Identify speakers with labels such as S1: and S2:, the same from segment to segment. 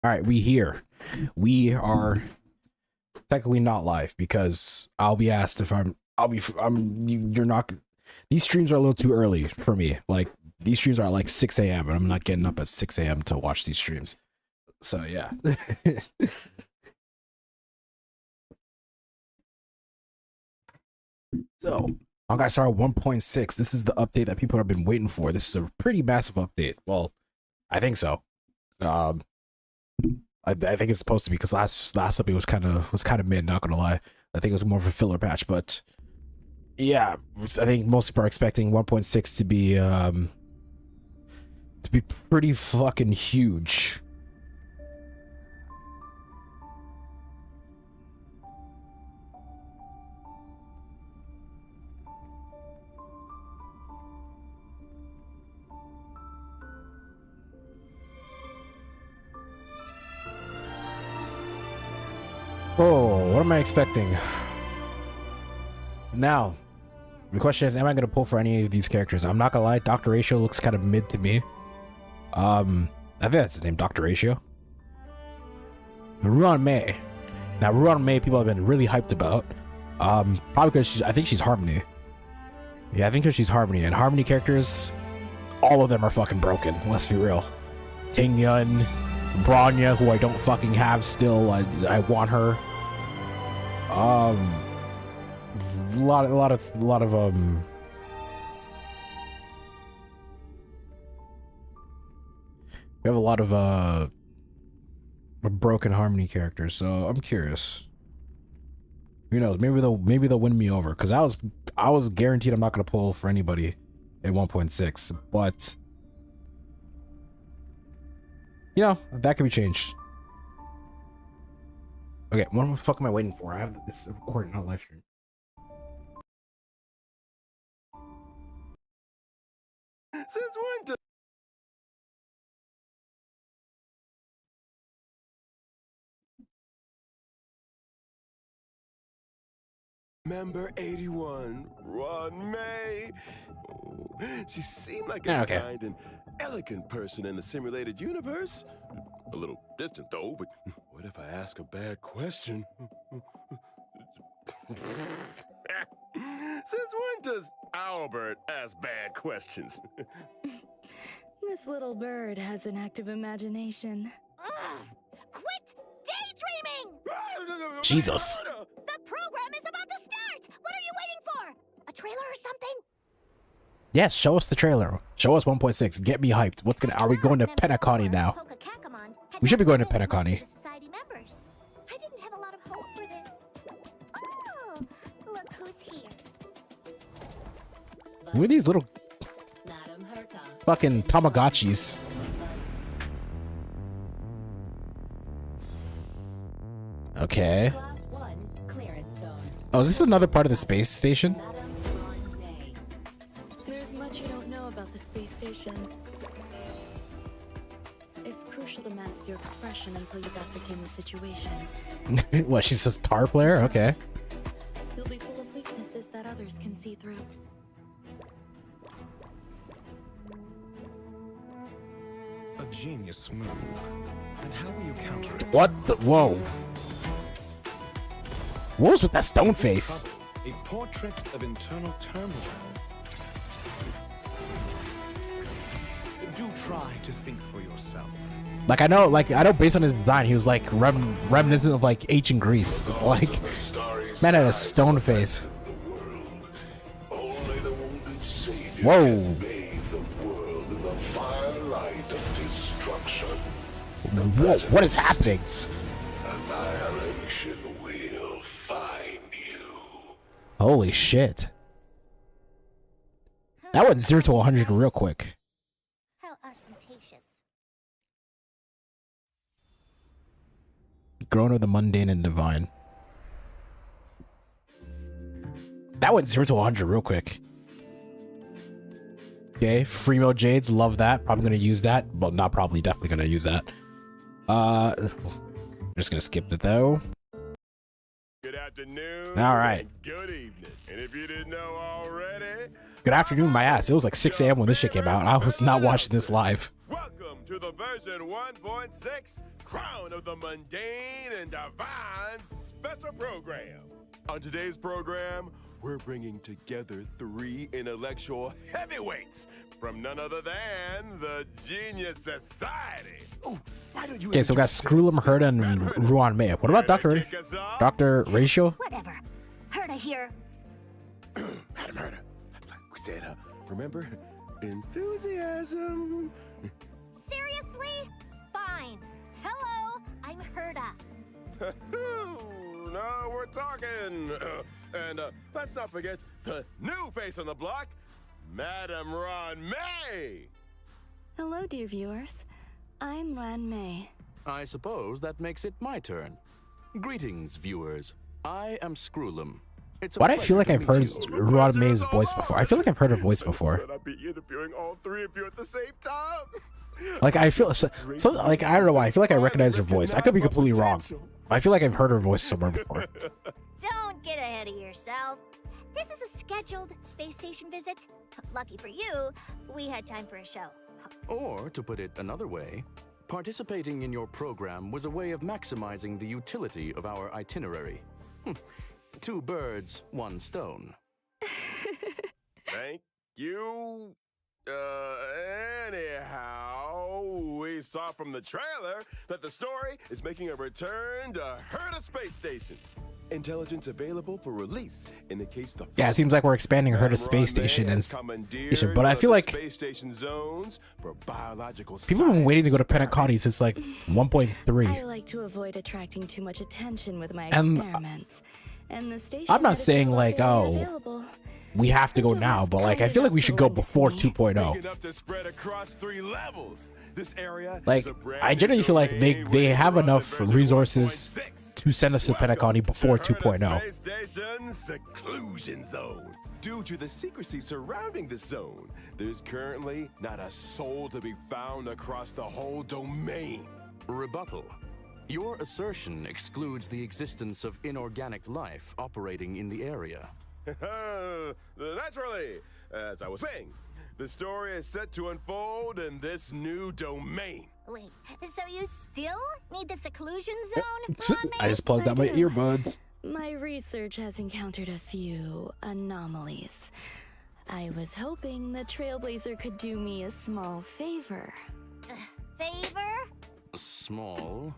S1: right, we here. We are technically not live because I'll be asked if you're not. These streams are a little too early for me. Like these streams are like 6 a.m. and I'm not getting up at 6 a.m. to watch these streams. So yeah. So Honkai Star 1.6. This is the update that people have been waiting for. This is a pretty massive update. Well, I think so. I think it's supposed to be because last update was kind of mid. Not gonna lie, I think it was more of a filler patch. But yeah, I think most people are expecting 1.6 to be pretty fucking huge. Oh, what am I expecting? Now, the question is, am I going to pull for any of these characters? I'm not going to lie, Dr. Ratio looks kind of mid to me. I think that's his name, Dr. Ratio. Ruan Mei. Now, Ruan Mei, people have been really hyped about. Probably because I think she's Harmony. Yeah, I think because she's Harmony. And Harmony characters, all of them are fucking broken, let's be real. Ting Yun, Bronya, who I don't fucking have still. I want her. A lot of we have a lot of broken Harmony characters, so I'm curious. Who knows? Maybe they'll win me over, because I was guaranteed I'm not gonna pull for anybody at 1.6, but you know, that could be changed. Okay, what the fuck am I waiting for? I have this recording, not live stream.
S2: Since when does Member 81, Ron May. She seemed like a kind and elegant person in the simulated universe. A little distant though, but what if I ask a bad question? Since when does Albert ask bad questions?
S3: This little bird has an active imagination.
S4: Quit daydreaming!
S1: Jesus.
S4: The program is about to start! What are you waiting for? A trailer or something?
S1: Yes, show us the trailer. Show us 1.6. Get me hyped. Are we going to Penacony now? We should be going to Penacony.
S4: I didn't have a lot of hope for this. Oh, look who's here.
S1: Who are these little fucking Tamagotchis? Okay. Oh, is this another part of the space station?
S3: There's much you don't know about the space station. It's crucial to mask your expression until you've ascertained the situation.
S1: What, she's a tar player? Okay.
S3: You'll be full of weaknesses that others can see through.
S2: A genius move. And how will you counter it?
S1: What the? Whoa. What was with that stone face?
S2: A portrait of internal turmoil. Do try to think for yourself.
S1: Like I know based on his design, he was like reminiscent of like ancient Greece. Like, man had a stone face. Whoa. Whoa, what is happening?
S5: Annihilation will find you.
S1: Holy shit. That went 0 to 100 real quick.
S4: How ostentatious.
S1: Grown of the mundane and divine. That went 0 to 100 real quick. Okay, free mode Jades, love that. Probably gonna use that. Well, not probably, definitely gonna use that. Just gonna skip it though.
S2: Good afternoon.
S1: All right.
S2: Good evening. And if you didn't know already,
S1: Good afternoon, my ass. It was like 6 a.m. when this shit came out. I was not watching this live.
S2: welcome to to the version 1.6 Crown of the Mundane and Divine special program. On today's program, we're bringing together 3 intellectual heavyweights from none other than the Genius Society. Ooh, why don't you
S1: Okay, so we got Screwlum, Herda, and Ruan May. What about Dr. Ratio?
S4: Whatever. Herda here.
S2: Madam Herda, we said, remember, enthusiasm.
S4: Seriously? Fine. Hello, I'm Herda.
S2: Now we're talking. And let's not forget the new face on the block, Madam Ron May.
S3: Hello, dear viewers. I'm Ran May.
S6: I suppose that makes it my turn. Greetings, viewers. I am Screwlum.
S1: Why do I feel like I've heard Ruan May's voice before? I feel like I've heard her voice before.
S2: I'll be interviewing all 3 of you at the same time.
S1: Like I feel so, like I don't know why. I feel like I recognize her voice. I could be completely wrong. I feel like I've heard her voice somewhere before.
S4: Don't get ahead of yourself. This is a scheduled space station visit. Lucky for you, we had time for a show.
S6: Or, to put it another way, participating in your program was a way of maximizing the utility of our itinerary. 2 birds, 1 stone.
S2: Thank you. Anyhow, we saw from the trailer that the story is making a return to Herda Space Station. Intelligence available for release indicates the
S1: Yeah, it seems like we're expanding Herda Space Station and but I feel like
S2: space station zones for biological
S1: people have been waiting to go to Pentacati since like
S3: I
S1: 1.3.
S3: like to avoid attracting too much attention with my
S1: And,
S3: experiments. And the station
S1: I'm not
S3: had its
S1: saying
S3: own
S1: like,
S3: available.
S1: oh, we have to go now, but like I feel like we should go before 2.0.
S2: Big enough to spread across 3 levels. This area
S1: Like
S2: is a brand
S1: I generally
S2: new
S1: feel like
S2: domain
S1: they
S2: waiting
S1: have
S2: for us
S1: enough
S2: at version
S1: resources
S2: 1.6.
S1: to send us to Pentacati before
S2: Welcome to
S1: 2.0.
S2: Space Station Seclusion Zone. Due to the secrecy surrounding the zone, there's currently not a soul to be found across the whole domain.
S6: Rebuttal. Your assertion excludes the existence of inorganic life operating in the area.
S2: Naturally, as I was saying, the story is set to unfold in this new domain.
S4: Wait, so you still need the seclusion zone?
S1: I just plugged out my earbuds.
S3: My research has encountered a few anomalies. I was hoping the Trailblazer could do me a small favor.
S4: Favor?
S6: Small.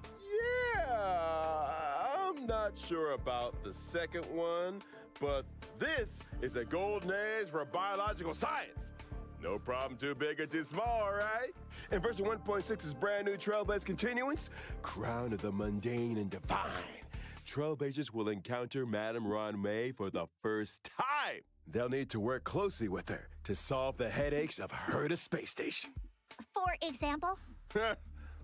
S2: Yeah, I'm not sure about the second one, but this is a golden age for biological science. No problem too big or too small, right? In version 1.6's brand new Trailblazer continuance, Crown of the Mundane and Divine, Trailblazers will encounter Madam Ron May for the first time. They'll need to work closely with her to solve the headaches of Herda Space Station.
S4: For example?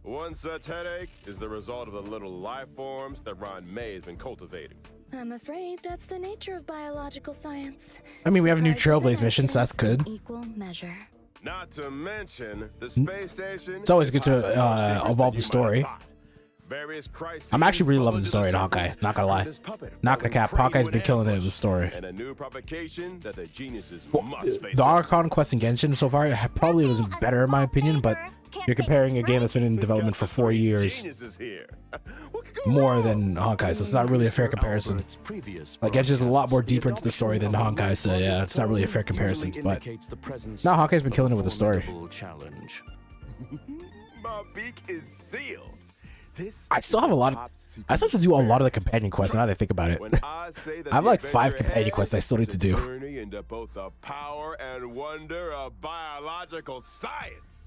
S2: One such headache is the result of the little life forms that Ron May has been cultivating.
S3: I'm afraid that's the nature of biological science.
S1: I mean, we have a new
S3: Surprises
S1: Trailblaze
S3: are
S1: mission, so that's
S3: accidents
S1: good.
S3: in equal measure.
S2: Not to mention, the space station.
S1: It's always
S2: is
S1: good to,
S2: hot with more secrets
S1: evolve
S2: than
S1: the
S2: you might have
S1: story.
S2: thought. Various crises
S1: I'm actually really loving
S2: bubble
S1: the
S2: to
S1: story in
S2: surface,
S1: Honkai, not gonna lie.
S2: and this puppet
S1: Not gonna cap,
S2: falling prey
S1: Hawkeye's
S2: to
S1: been
S2: an
S1: killing it in
S2: ambush,
S1: the story.
S2: And a new provocation that the geniuses
S1: Well,
S2: must face.
S1: the
S2: up
S1: Archon Quest and Genshin so far probably was better in my opinion, but you're comparing a game that's been in development for 4 years
S2: Geniuses here. What could go
S1: more
S2: wrong?
S1: than Honkai, so it's not really a fair comparison.
S6: Albert's previous
S1: Like Genshin's a lot more
S6: broadcasts,
S1: deeper into the story than
S6: adoption of
S1: Honkai, so yeah, it's not really a fair comparison.
S6: usually
S1: But
S6: indicates the presence
S1: no, Honkai's been
S6: of
S1: killing
S6: a
S1: it with the story.
S6: formidable challenge.
S2: My beak is sealed. This
S1: I still
S2: is
S1: have a lot
S2: top
S1: of.
S2: secret
S1: I still have to do a lot of
S2: experiment.
S1: the companion quests now that I think about it.
S2: When I say that
S1: I have
S2: the
S1: like 5
S2: adventure
S1: companion
S2: ahead
S1: quests I still need
S2: is
S1: to
S2: a
S1: do.
S2: journey into both the power and wonder of biological science.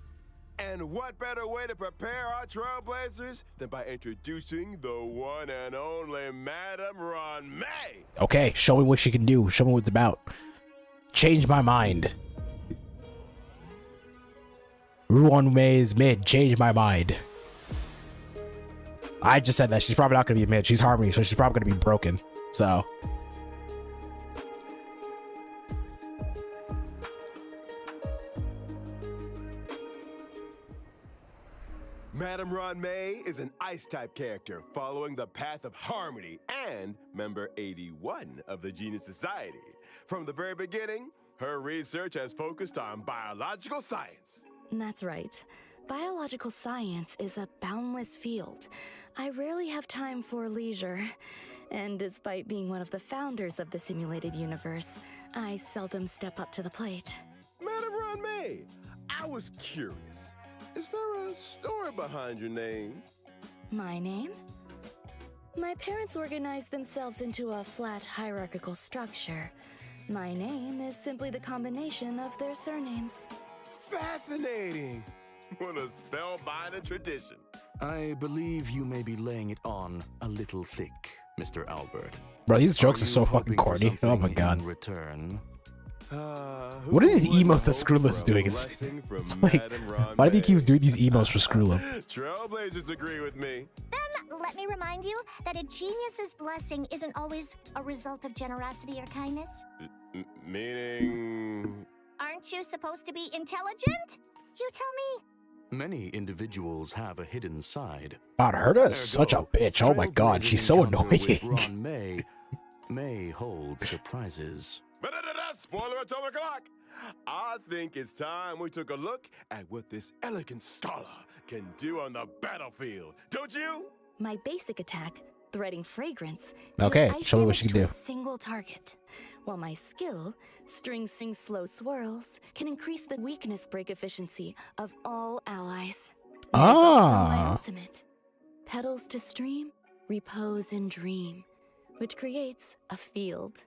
S2: And what better way to prepare our trailblazers than by introducing the one and only Madam Ron May?
S1: Okay, show me what she can do. Show me what it's about. Change my mind. Ruan May's mid. Change my mind. I just said that. She's probably not going to be mid. She's Harmony, so she's probably going to be broken. So.
S2: Madam Ron May is an Ice-type character following the path of harmony and member 81 of the Genius Society. From the very beginning, her research has focused on biological science.
S3: That's right. Biological science is a boundless field. I rarely have time for leisure. And despite being one of the founders of the simulated universe, I seldom step up to the plate.
S2: Madam Ron May, I was curious. Is there a story behind your name?
S3: My name? My parents organized themselves into a flat hierarchical structure. My name is simply the combination of their surnames.
S2: Fascinating! What a spellbinding tradition.
S6: I believe you may be laying it on a little thick, Mr. Albert.
S1: Bro, these jokes are
S6: you
S1: so fucking
S6: hoping for
S1: corny. Oh my
S6: something
S1: god.
S6: in return?
S1: What are these emos that Screwlop's doing? It's like, why do they keep doing these emos for Screwlop?
S2: Trailblazers agree with me.
S4: Then let me remind you that a genius's blessing isn't always a result of generosity or kindness.
S2: Meaning...
S4: Aren't you supposed to be intelligent? You tell me.
S6: Many individuals have a hidden side.
S1: God, Herta is such a bitch. Oh my god, she's so annoying.
S6: Ron may hold surprises.
S2: Spoiler atomic clock! I think it's time we took a look at what this elegant scholar can do on the battlefield. Don't you?
S3: My basic attack, threading fragrance,
S1: Okay,
S3: deals ice
S1: show me what she
S3: damage
S1: can
S3: to
S1: do.
S3: a single target. While my skill, string sing slow swirls, can increase the weakness break efficiency of all allies. My
S1: Ah.
S3: ultimate, petals to stream, repose and dream, which creates a field.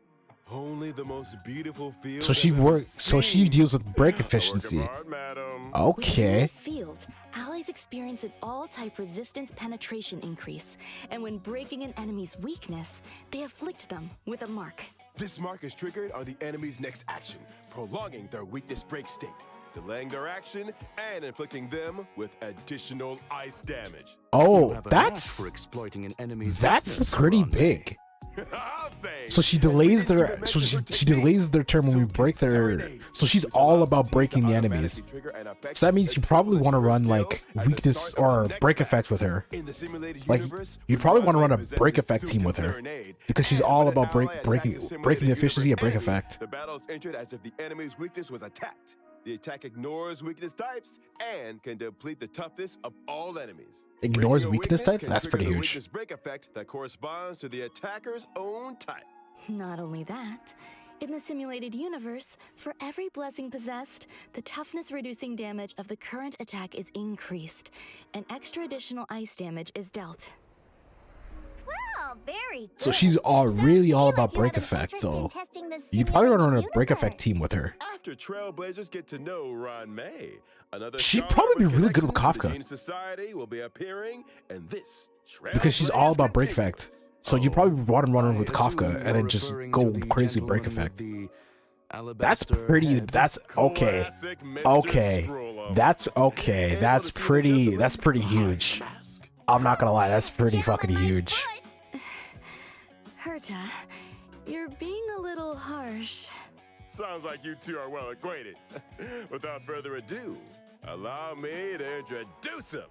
S2: Only the most beautiful field.
S1: So she works. So she deals with break efficiency.
S2: Hard, madam.
S3: Within
S1: Okay.
S3: the field, allies experience an all-type resistance penetration increase, and when breaking an enemy's weakness, they afflict them with a mark.
S2: This mark is triggered on the enemy's next action, prolonging their weakness break state, delaying their action, and inflicting them with additional ice damage.
S6: You
S1: Oh,
S6: have a knack
S1: that's
S6: for exploiting an enemy's
S1: that's
S6: weakness,
S1: pretty
S6: Ron May.
S1: big.
S2: I'll say.
S1: So she delays their. So she delays their turn when we break their. So she's all about breaking the enemies. So that means you probably want to run like weakness or break effect with her. Like you'd probably want to run a break effect team with her because she's all about breaking the efficiency of break effect.
S2: The battle is entered as if the enemy's weakness was attacked. The attack ignores weakness types and can deplete the toughness of all enemies.
S1: Ignores
S2: Breaking a
S1: weakness types?
S2: can
S1: That's
S2: trigger
S1: pretty
S2: the
S1: huge.
S2: weakness break effect that corresponds to the attacker's own type.
S3: Not only that, in the simulated universe, for every blessing possessed, the toughness reducing damage of the current attack is increased, and extra additional ice damage is dealt.
S4: Well, very good.
S1: So she's really all about break effect. So you'd probably want to run a break effect team with her.
S2: After Trailblazers get to know Ron May, another
S1: She'd
S2: scholar
S1: probably be
S2: with
S1: really good with
S2: connections to
S1: Kafka.
S2: Genius Society will be appearing in this
S1: Because she's all
S2: Trailblazers
S1: about break
S2: Continuous.
S1: effect. So you probably want to run her with
S6: I
S1: Kafka
S6: assume
S1: and
S6: you're
S1: then just
S6: referring
S1: go
S6: to the
S1: crazy with break
S6: gentleman with
S1: effect.
S6: the
S1: That's
S6: alabaster
S1: pretty.
S6: head.
S1: That's okay.
S2: Classic Mr.
S1: Okay.
S2: Scrollo.
S1: That's okay.
S2: Able
S1: That's
S2: to see the
S1: pretty.
S2: gentleman
S1: That's pretty
S2: behind
S1: huge.
S2: the mask.
S1: I'm not gonna lie. That's pretty fucking huge.
S3: Herta, you're being a little harsh.
S2: Sounds like you two are well acquainted. Without further ado, allow me to introduce him.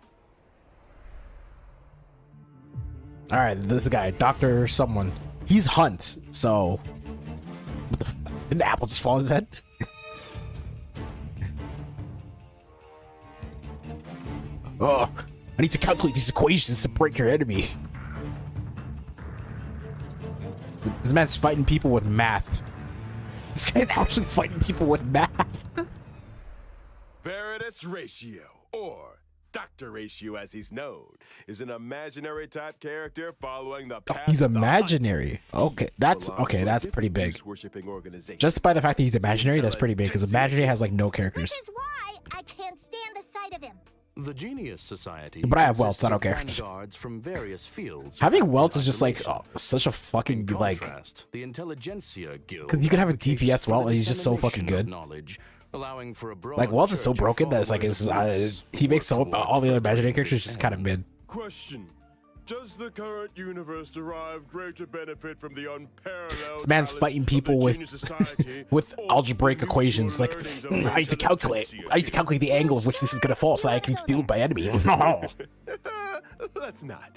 S1: All right, this guy, Doctor Someone. He's Hunt. So, what the? Did the apple just fall on his head? Oh, I need to calculate these equations to break your enemy. This man's fighting people with math. This guy's actually fighting people with math.
S2: Veritas Ratio, or Dr. Ratio as he's known, is an imaginary type character following the path
S1: He's
S2: of the
S1: imaginary. Okay, that's pretty big. Just by the fact that he's imaginary, that's pretty big. Because imaginary has like no
S4: Which
S1: characters.
S4: is why I can't stand the sight of him.
S6: The Genius Society.
S1: But I have welts,
S6: consists
S1: I don't
S6: of
S1: care.
S6: vanguards from various fields.
S1: Having welts is just like
S6: Isolation.
S1: such a fucking
S6: In
S1: like.
S6: contrast, the Intelligentsia Guild.
S1: 'Cause you can have a
S6: advocates
S1: DPS
S6: for
S1: welt
S6: the
S1: and he's just so fucking
S6: dissemination of
S1: good.
S6: knowledge, allowing for a broad
S1: Like Welts is so
S6: church of
S1: broken that it's like
S6: followers of groups
S1: he makes
S6: who
S1: so
S6: work
S1: all the other
S6: towards
S1: imaginary
S6: furthering
S1: characters
S6: this
S1: just kind of
S6: end.
S1: mid.
S2: Question. Does the current universe derive greater benefit from the unparalleled
S1: This man's
S2: talents
S1: fighting
S2: of
S1: people
S2: the
S1: with
S2: Genius Society
S1: with
S2: or
S1: algebraic
S2: the
S1: equations. Like
S2: mutual learnings of
S1: I need to calculate. I need to calculate the angle of which this is gonna fall so I can deal with my enemy.
S2: Let's not.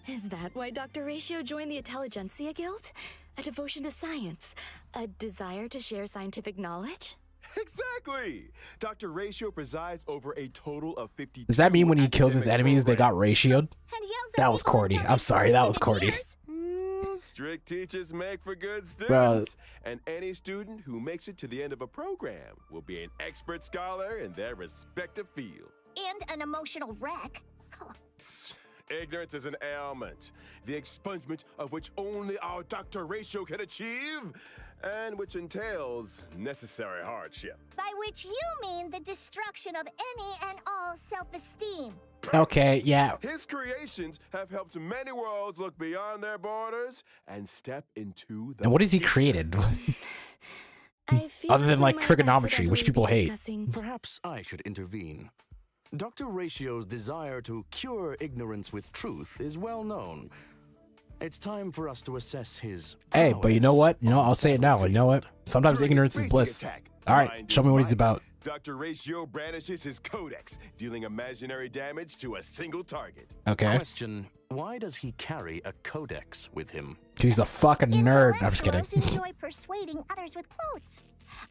S3: Is that why Dr. Ratio joined the Intelligentsia Guild? A devotion to science? A desire to share scientific knowledge?
S2: Exactly. Dr. Ratio presides over a total of 50.
S1: Does that mean when he kills his enemies, they got ratioed?
S4: And yells at
S1: That was
S4: people
S1: corny.
S4: until
S1: I'm
S4: they
S1: sorry,
S4: burst
S1: that was
S4: into
S1: corny.
S4: tears?
S2: Strict teachers make for good
S1: Bro.
S2: students. And any student who makes it to the end of a program will be an expert scholar in their respective field.
S4: And an emotional wreck.
S2: Ignorance is an ailment, the expungement of which only our Dr. Ratio can achieve, and which entails necessary hardship.
S4: By which you mean the destruction of any and all self-esteem.
S1: Okay, yeah.
S2: His creations have helped many worlds look beyond their borders and step into the
S1: And what has he
S2: future.
S1: created?
S3: I feel
S1: Other than
S3: we
S1: like
S3: might
S1: trigonometry, which
S3: accidentally
S1: people
S3: be
S1: hate.
S3: discussing-
S6: Perhaps I should intervene. Dr. Ratio's desire to cure ignorance with truth is well known. It's time for us to assess his
S1: Hey, but you know
S6: prowess
S1: what? You know,
S6: on
S1: I'll
S6: the
S1: say it now. You know what?
S6: battlefield.
S1: Sometimes
S2: During
S1: ignorance
S2: his
S1: is bliss.
S2: racing attack,
S1: All right,
S2: mind
S1: show
S2: is
S1: me what he's
S2: right.
S1: about.
S2: Dr. Ratio brandishes his codex, dealing imaginary damage to a single target.
S1: Okay.
S6: Question: why does he carry a codex with him?
S1: Because he's a fucking nerd. I'm just kidding.
S4: Intellectuals enjoy persuading others with quotes.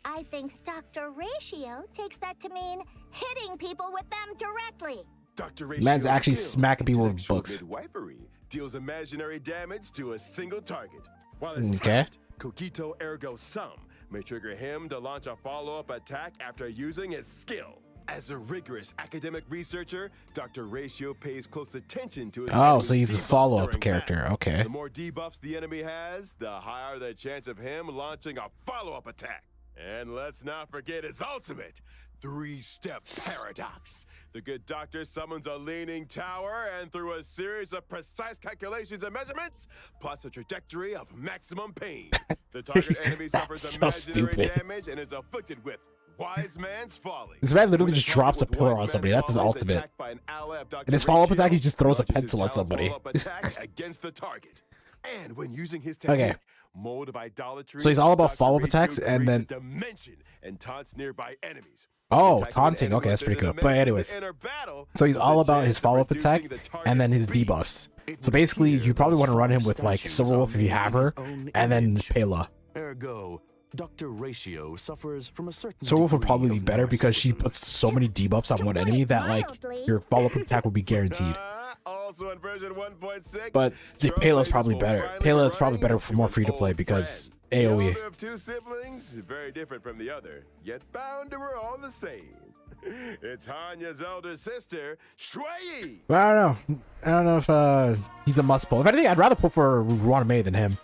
S4: I think Dr. Ratio takes that to mean hitting people with them directly.
S2: Dr. Ratio's
S1: Man's actually
S2: skill,
S1: smacking people with
S2: intellectual
S1: books.
S2: Midwifery deals imaginary damage to a single target. While his
S1: Okay.
S2: tact, Cogito ergo sum, may trigger him to launch a follow-up attack after using his skill. As a rigorous academic researcher, Dr. Ratio pays close attention to his
S1: Oh,
S2: enemy's
S1: so he's a
S2: debuffs
S1: follow-up
S2: during
S1: character.
S2: battle.
S1: Okay.
S2: The more debuffs the enemy has, the higher the chance of him launching a follow-up attack. And let's not forget his ultimate, three-step paradox. The good doctor summons a leaning tower, and through a series of precise calculations and measurements, plots a trajectory of maximum pain. The target enemy suffers
S1: That's so
S2: imaginary
S1: stupid.
S2: damage and is afflicted with wise man's folly.
S1: This man literally
S2: When
S1: just
S2: a target
S1: drops a
S2: with
S1: pillar
S2: wise
S1: on somebody.
S2: man's
S1: That's his
S2: folly is
S1: ultimate.
S2: attacked by an ally of Dr.
S1: In his follow-up
S2: Ratio,
S1: attack, he just throws a
S2: launches his
S1: pencil at
S2: child's
S1: somebody.
S2: follow-up attack against the target. And when using his
S1: Okay.
S2: technique, Mold of Idolatry,
S1: So he's all about
S2: Dr.
S1: follow-up
S2: Ratio
S1: attacks and
S2: creates a
S1: then-
S2: dimension and taunts nearby enemies.
S1: Oh,
S2: The attack
S1: taunting.
S2: of an
S1: Okay, that's
S2: enemy
S1: pretty
S2: within
S1: good.
S2: the
S1: But
S2: dimension
S1: anyways,
S2: to enter battle
S1: so he's
S2: has
S1: all
S2: a
S1: about
S2: chance
S1: his
S2: of
S1: follow-up
S2: reducing
S1: attack
S2: the
S1: and then his
S2: target's speed.
S1: debuffs.
S6: It
S1: So
S6: would
S1: basically,
S6: appear
S1: you probably
S6: those
S1: want to run him
S6: five
S1: with like
S6: statues
S1: Silver
S6: are
S1: Wolf if you
S6: made
S1: have
S6: in
S1: her,
S6: his own
S1: and then
S6: image.
S1: Pela.
S6: Ergo, Dr. Ratio suffers from a certain
S1: Silver Wolf would
S6: degree
S1: probably be
S6: of
S1: better because she
S6: narcissism.
S1: puts so many debuffs on
S4: To
S1: one
S4: put
S1: enemy
S4: it
S1: that like
S4: mildly.
S1: your follow-up attack would be guaranteed.
S2: Also in version 1.6,
S1: But Pela's probably better. Pela is probably better for more free-to-play because
S2: The
S1: AoE.
S2: older of two siblings, very different from the other, yet bound to her all the same. It's Hanya's elder sister, Shui.
S1: But I don't know. I don't know if he's the must pull. If anything, I'd rather pull for Ruan May than him.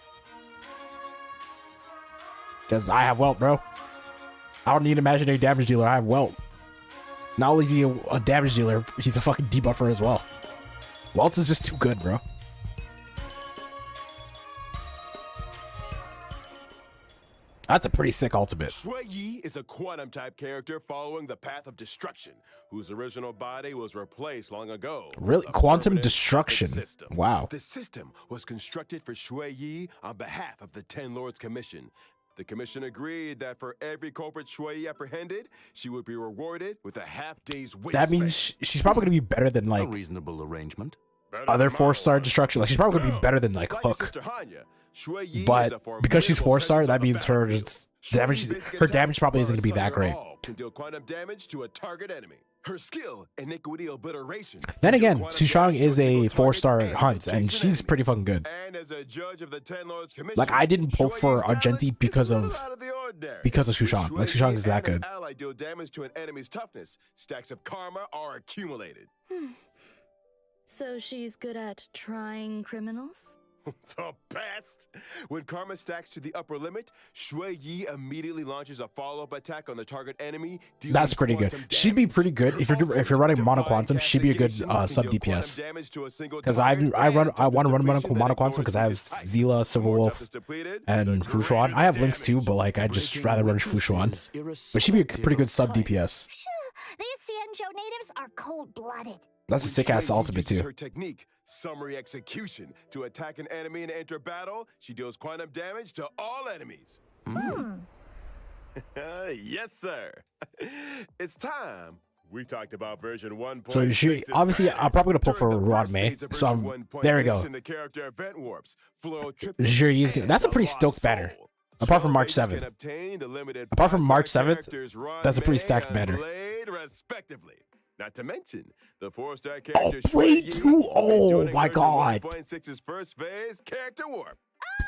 S1: Because I have Welt, bro. I don't need an imaginary damage dealer. I have Welt. Not only is he a damage dealer, he's a fucking debuffer as well. Welt is just too good, bro. That's a pretty sick ultimate.
S2: Shui Yi is a quantum type character following the path of destruction, whose original body was replaced long ago.
S1: Really?
S2: with a
S1: Quantum
S2: permanent
S1: destruction.
S2: system.
S1: Wow.
S2: The system was constructed for Shui Yi on behalf of the Ten Lords Commission. The commission agreed that for every culprit Shui Yi apprehended, she would be rewarded with a half-day's wait
S1: That means she's probably going to be better than
S6: A
S1: like
S6: reasonable arrangement.
S1: other 4-star destruction. Like she's probably going to be better than like Hook. But because she's 4-star, that means her damage, her damage probably isn't going to be that great.
S2: Can deal quantum damage to a target enemy. Her skill, iniquity obliteration.
S1: Then
S2: can deal
S1: again,
S2: quantum
S1: Sushang
S2: damage to
S1: is a
S2: single
S1: 4-star
S2: target
S1: hunt, and
S2: adjacent
S1: she's
S2: enemies.
S1: pretty fucking good.
S2: And as a judge of the Ten Lords Commission,
S1: Like I didn't pull for
S2: Shui's talent
S1: Argenti
S2: is
S1: because
S2: a little
S1: of
S2: out of the ordinary.
S1: Sushang. Like
S2: Shui
S1: Sushang
S2: Yi
S1: is that
S2: and an
S1: good.
S2: ally deal damage to an enemy's toughness. Stacks of karma are accumulated.
S3: So she's good at trying criminals?
S2: The best! When karma stacks to the upper limit, Shui Yi immediately launches a follow-up attack on the target enemy. dealing
S1: That's pretty good.
S2: quantum
S1: She'd be
S2: damage.
S1: pretty good if you're running mono quantum. She'd be a good sub DPS. Because I want to run mono quantum because I have Zila, Silver Wolf, and Fushuan. I have Lynx too, but like I'd just rather run Fushuan. But she'd be a pretty good sub DPS.
S4: These Xianzhou natives are cold-blooded.
S1: That's a sick ass ultimate
S2: Her
S1: too.
S2: technique, summary execution, to attack an enemy and enter battle. She deals quantum damage to all enemies. Yes, sir. It's time. We talked about version 1.6.
S1: So she obviously I'm probably gonna pull for Ruan May. So there we go.
S2: In the character event warps, floral trip
S1: Sure, he's
S2: and
S1: good. That's a
S2: the
S1: pretty
S2: lost
S1: stoked banner.
S2: soul.
S1: Apart from March 7th. Apart from March 7th, that's a pretty stacked banner.
S2: Blade, respectively. Not to mention the 4-star
S1: Oh,
S2: character
S1: Blade 2! Oh my
S2: version
S1: god!
S2: 1.6's first phase character warp.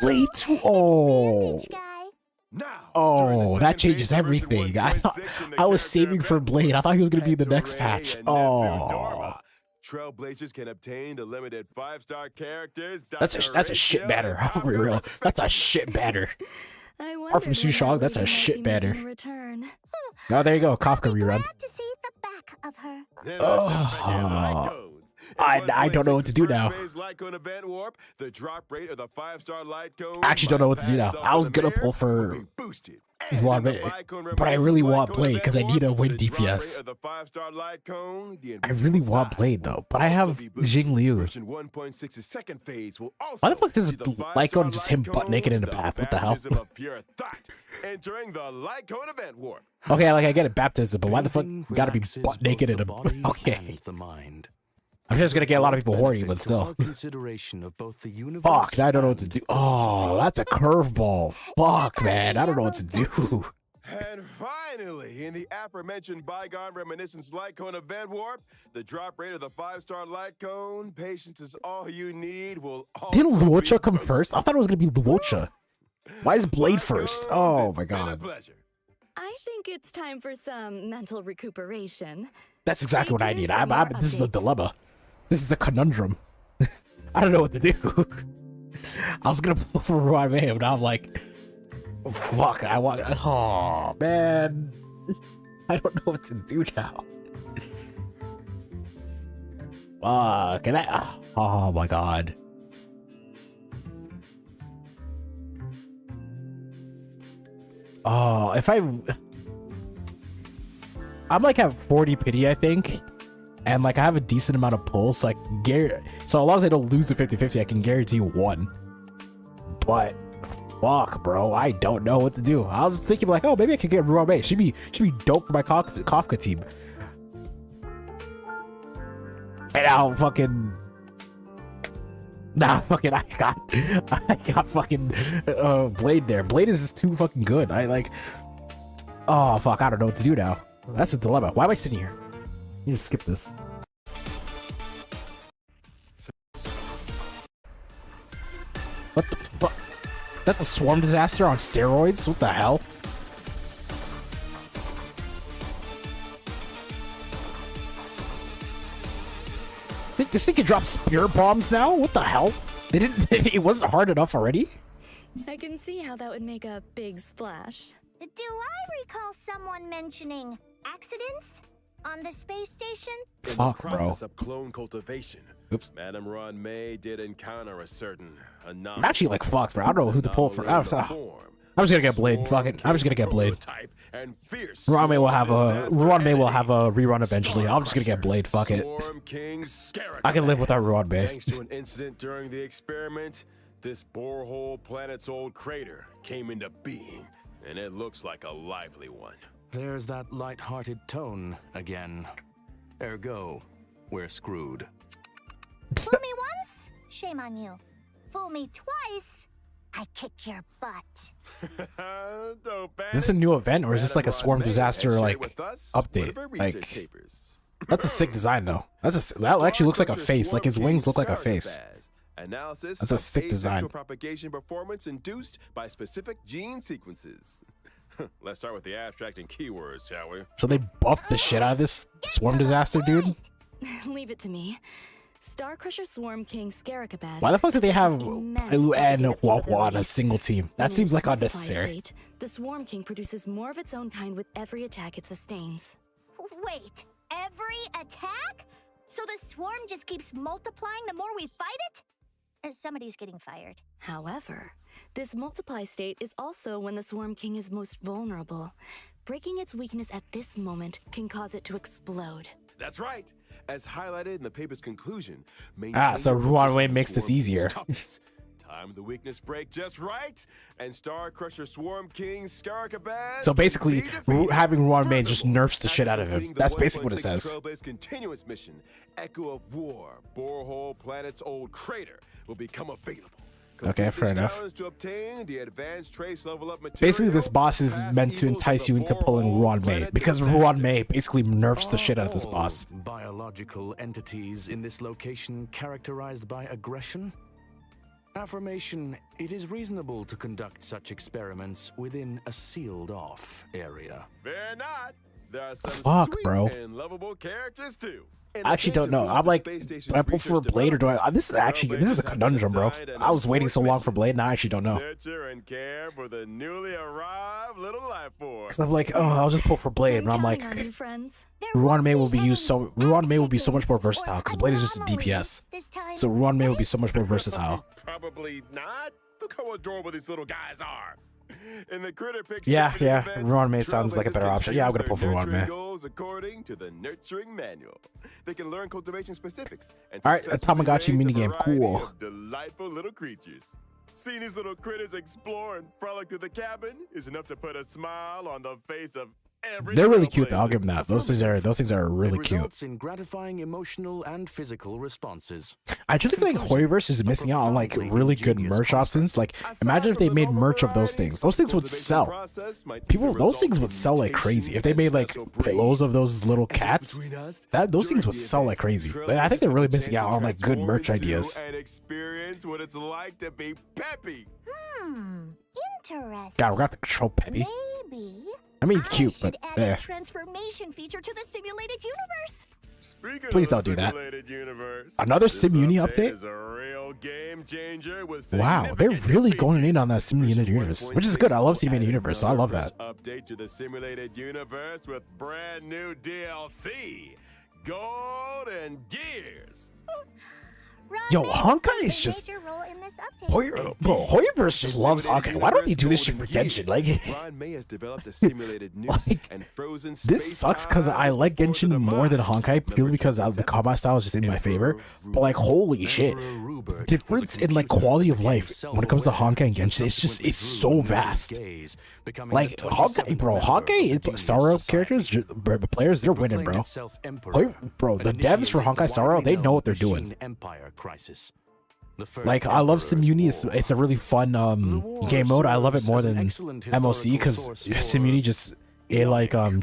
S1: Blade 2! Oh!
S4: Advantage guy.
S2: Now,
S1: Oh, that changes everything. I was saving for Blade. I thought he was gonna be in the next patch. Oh.
S2: Trailblazers can obtain the limited 5-star characters.
S1: That's a shit banner. I'll be real. That's a shit banner. Apart from Sushong, that's a shit banner. Oh, there you go. Kafka rerun.
S4: Glad to see the back of her.
S1: Oh. I don't know what to do now. I actually don't know what to do now. I was gonna pull for Ruan Mei, but I really want Blade because I need a win DPS. I really want Blade though, but I have Jing Liu. Why the fuck does Lycone just him butt naked in the bath? What the hell? Okay, like I get it, baptism, but why the fuck gotta be butt naked in a? Okay. I'm just gonna get a lot of people horny, but still. Fuck, I don't know what to do. Oh, that's a curveball. Fuck, man, I don't know what to do.
S2: And finally, in the aforementioned bygone reminiscence light cone event warp, the drop rate of the 5-star light cone, patience is all you need, will also
S1: Didn't Luocha
S2: be
S1: come first? I thought it was gonna be Luocha. Why is Blade first? Oh my god.
S3: I think it's time for some mental recuperation.
S1: That's exactly what I need. This is a dilemma. This is a conundrum. I don't know what to do. I was gonna pull for Ruan Mei, but I'm like, fuck, oh man. I don't know what to do now. Can I, oh my god. Oh, if I'm like at 40 pity, I think. And like I have a decent amount of pull, so I can so as long as I don't lose the 50-50, I can guarantee one. But fuck, bro, I don't know what to do. I was thinking like, oh, maybe I could get Ruan Mei. She'd be dope for my Kafka team. And now fucking I got fucking Blade there. Blade is just too fucking good. Oh fuck, I don't know what to do now. That's a dilemma. Why am I sitting here? You just skip this. What the fuck? That's a swarm disaster on steroids? What the hell? This thing can drop spear bombs now? What the hell? They didn't. It wasn't hard enough already?
S3: I can see how that would make a big splash.
S4: Do I recall someone mentioning accidents on the space station?
S1: Fuck,
S2: in the
S1: bro.
S2: process of clone cultivation,
S1: Oops.
S2: Madame Ruan Mei did encounter a certain anomaly.
S1: I'm actually like fucked, bro. I don't know who to pull for. I'm just gonna get Blade. Fuck it. I'm just gonna get Blade. Ruan Mei will have a rerun eventually. I'm just gonna get Blade. Fuck it. I can live without Ruan Mei.
S2: Thanks to an incident during the experiment, this borehole planet's old crater came into being, and it looks like a lively one.
S6: There's that light-hearted tone again. Ergo, we're screwed.
S4: Fool me once, shame on you. Fool me twice, I kick your butt.
S1: Is this a new event or is this like a swarm disaster like update? Like, that's a sick design though. That actually looks like a face. Like his wings look like a face. That's a sick design.
S2: Propagation performance induced by specific gene sequences. Let's start with the abstract and keywords, shall we?
S1: So they buffed the shit out of this swarm disaster, dude?
S3: Leave it to me. Star Crusher Swarm King Scaricabaz.
S1: Why the fuck did they have Ailu and Huahua on a single team? That seems like unnecessary.
S3: The Swarm King produces more of its own kind with every attack it sustains.
S4: Wait, every attack? So the swarm just keeps multiplying the more we fight it? Somebody's getting fired.
S3: However, this multiply state is also when the Swarm King is most vulnerable. Breaking its weakness at this moment can cause it to explode.
S2: That's right. As highlighted in the paper's conclusion,
S1: so Ruan Mei makes this easier.
S2: Time the weakness break just right, and Star Crusher Swarm King Scaricabaz.
S1: So basically, having Ruan Mei just nerfs the shit out of him. That's basically what it says.
S2: Trailblaze continuous mission, Echo of War, borehole planet's old crater, will become available.
S1: Okay, fair enough.
S2: Challenge to obtain the advanced trace level up
S1: Basically, this
S2: material,
S1: boss is
S2: pass
S1: meant to
S2: evils
S1: entice
S2: of
S1: you
S2: the
S1: into pulling
S2: borehole
S1: Ruan Mei,
S2: planet
S1: because
S2: disaster.
S1: Ruan Mei basically nerfs the shit out of this boss.
S6: Biological entities in this location characterized by aggression? Affirmation, it is reasonable to conduct such experiments within a sealed-off area.
S2: Fear not. There are some
S1: Fuck,
S2: sweet
S1: bro.
S2: and lovable characters too.
S1: I actually don't know. I'm like, do I pull for Blade or do I? This is a conundrum, bro. I was waiting so long for Blade, and I actually don't know.
S2: Nurture and care for the newly arrived little life form.
S1: Cause I'm like, oh, I'll just pull for Blade, and I'm like,
S3: counting on you, friends.
S1: Ruan Mei will be so much more versatile because Blade is just a DPS. So Ruan Mei will be so much more versatile.
S2: Probably not. Look how adorable these little guys are. In the critter pick
S1: Yeah,
S2: section of the event,
S1: Ruan Mei sounds like a better
S2: trailblazers
S1: option.
S2: can
S1: Yeah, I'm
S2: choose
S1: gonna pull for
S2: their
S1: Ruan
S2: nurturing
S1: Mei.
S2: goals according to the nurturing manual. They can learn cultivation specifics. And
S1: All right, a
S2: successfully
S1: Tamagotchi
S2: raise a
S1: minigame,
S2: variety
S1: cool.
S2: of delightful little creatures. Seeing these little critters explore and frolic through the cabin is enough to put a smile on the face of every.
S1: They're really cute, though. I'll
S2: trailblazer.
S1: give them that. Those things are really
S6: It
S1: cute.
S6: results in gratifying emotional and physical responses.
S1: I truly feel like Hoyoverse is missing out on like really good merch options. Like, imagine if they made merch of those things. Those things would sell. People, those things would sell like crazy. If they made like pillows of those little cats, those things would sell like crazy. Like, I think they're really missing out on like good merch ideas.
S2: And experience what it's like to be peppy.
S4: Interesting.
S1: God, we're gonna have to control Peppy.
S4: Maybe.
S1: I mean, he's cute, but
S4: add
S1: eh.
S4: a transformation feature to the simulated universe.
S2: Speaking
S1: Please
S2: of
S1: don't do that.
S2: simulated universe,
S1: Another
S2: this
S1: Sim Uni
S2: update
S1: update?
S2: is a real game changer with
S1: Wow, they're
S2: significant
S1: really
S2: new
S1: going in
S2: features.
S1: on that simulated universe, which is good. I love simulated universe, so I love that.
S2: Update to the simulated universe with brand new DLC, Gold and Gears.
S1: Yo, Honkai is just Hoyoverse just loves Honkai. Why don't they do this shit for Genshin? Like,
S2: Ron May has developed a simulated noose
S1: like,
S2: and frozen
S1: this sucks because I like Genshin more than Honkai purely because the combat style is just in my favor. But like, holy shit, difference in like quality of life when it comes to Honkai and Genshin, it's so vast. Like Honkai, bro, Honkai Starro characters, players, they're winning, bro. Bro, the devs for Honkai Starro, they know what they're doing. Like, I love SimUni. It's a really fun game mode. I love it more than MOC because SimUni just